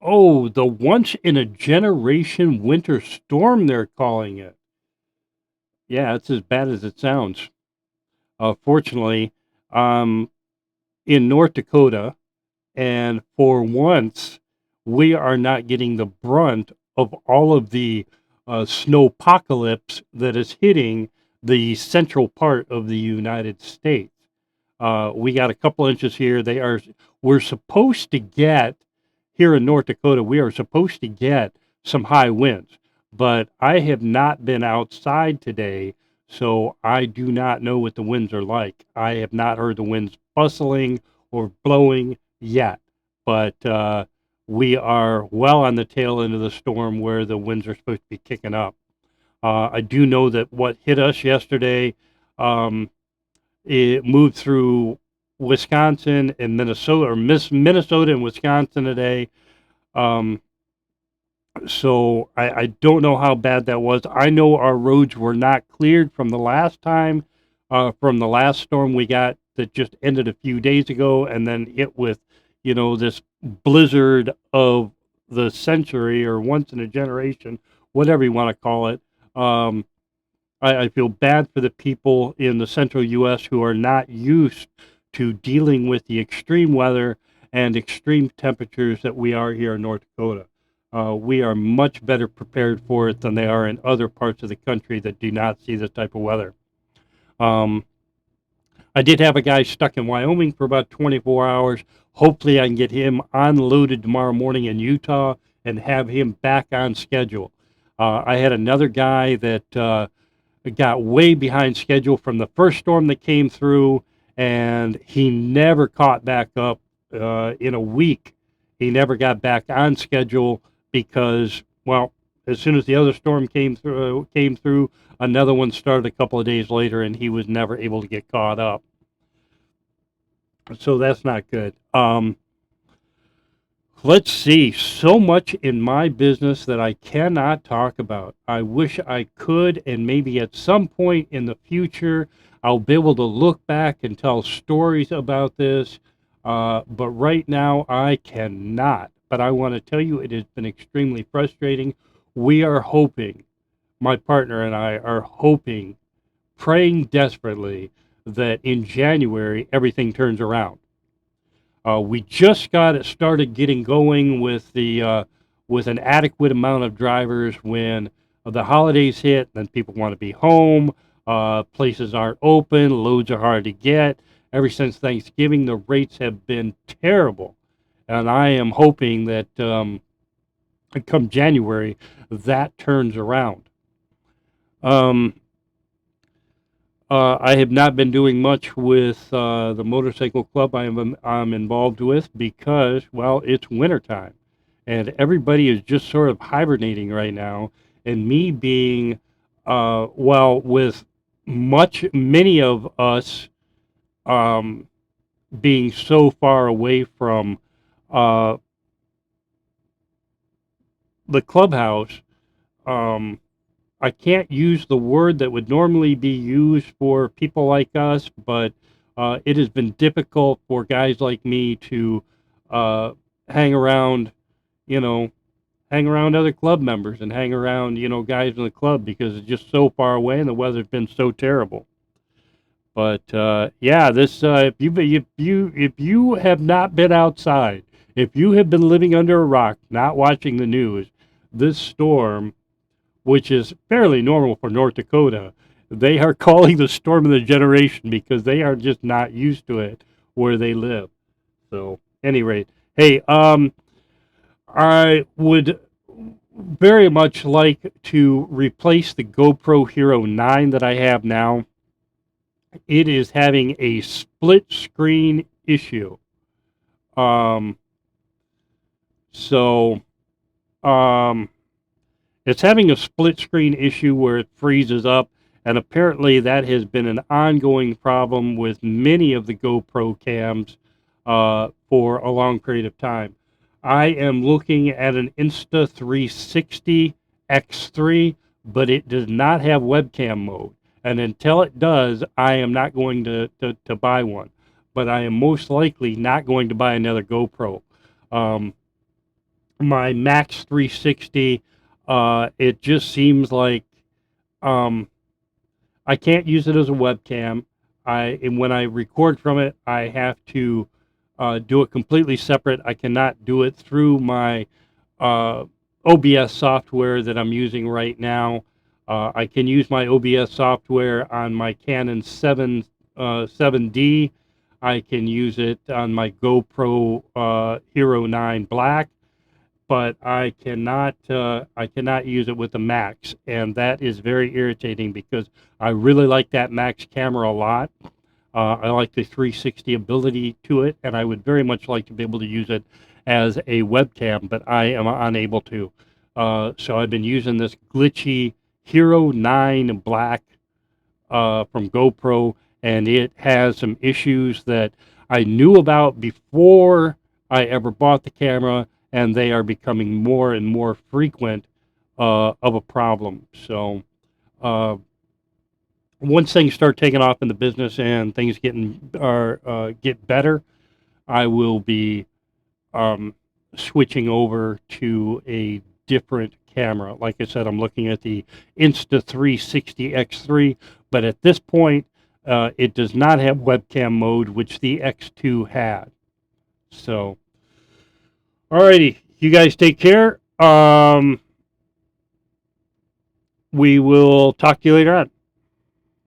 Oh, the once in a generation winter storm, they're calling it. Yeah, it's as bad as it sounds. Fortunately, um, in North Dakota, and for once, we are not getting the brunt of all of the snowpocalypse that is hitting the central part of the United States. We got a couple inches here. We're supposed to get here in North Dakota. We are supposed to get some high winds, but I have not been outside today, so I do not know what the winds are like. I have not heard the winds bustling or blowing yet, but we are well on the tail end of the storm where the winds are supposed to be kicking up. I do know that what hit us yesterday. Um, it moved through Wisconsin and Minnesota, or Minnesota and Wisconsin today. Um, so I don't know how bad that was. I know our roads were not cleared from the last time, from the last storm we got that just ended a few days ago, and then hit with, this blizzard of the century or once in a generation, whatever you want to call it. Um, I feel bad for the people in the central U.S. who are not used to dealing with the extreme weather and extreme temperatures that we are here in North Dakota. We are much better prepared for it than they are in other parts of the country that do not see this type of weather. Um, I did have a guy stuck in Wyoming for about 24 hours. Hopefully, I can get him unloaded tomorrow morning in Utah and have him back on schedule. I had another guy that got way behind schedule from the first storm that came through, and he never caught back up in a week. He never got back on schedule because, well, as soon as the other storm came through, another one started a couple of days later, and he was never able to get caught up. So that's not good. Let's see. So much in my business that I cannot talk about. I wish I could, and maybe at some point in the future, I'll be able to look back and tell stories about this. But right now, I cannot. But I want to tell you, it has been extremely frustrating. We are hoping, my partner and I are hoping, praying desperately that in January, everything turns around. We just got it started getting going with the with an adequate amount of drivers when the holidays hit. Then people want to be home. Places aren't open. Loads are hard to get. Ever since Thanksgiving, the rates have been terrible, and I am hoping that come January that turns around. Um, I have not been doing much with the motorcycle club I'm involved with because, well, it's wintertime and everybody is just sort of hibernating right now. And me being, well, with many of us um, being so far away from uh, the clubhouse, um, I can't use the word that would normally be used for people like us, but it has been difficult for guys like me to uh, hang around, you know, hang around other club members and hang around, guys in the club because it's just so far away and the weather's been so terrible. But yeah, this if you have not been outside, if you have been living under a rock, not watching the news, this storm, which is fairly normal for North Dakota, they are calling the storm of the generation because they are just not used to it where they live. So, any rate, hey, I would very much like to replace the GoPro Hero 9 that I have now. It is having a split screen issue. Um, so, um, It's having a split screen issue where it freezes up, and apparently that has been an ongoing problem with many of the GoPro cams for a long period of time. I am looking at an Insta360 X3, but it does not have webcam mode. And until it does, I am not going to buy one. But I am most likely not going to buy another GoPro. Um, my Max 360, it just seems like um, I can't use it as a webcam. And when I record from it, I have to do it completely separate. I cannot do it through my uh, OBS software that I'm using right now. I can use my OBS software on my Canon 7D. I can use it on my GoPro Hero 9 Black, but I cannot use it with the Max, and that is very irritating because I really like that Max camera a lot. I like the 360 ability to it, and I would very much like to be able to use it as a webcam, but I am unable to. So I've been using this glitchy Hero 9 Black from GoPro, and it has some issues that I knew about before I ever bought the camera, and they are becoming more and more frequent of a problem. So uh, once things start taking off in the business and things get better, I will be um, switching over to a different camera. Like I said, I'm looking at the Insta360 X3, but at this point, it does not have webcam mode, which the X2 had. So, alrighty, you guys take care. We will talk to you later on.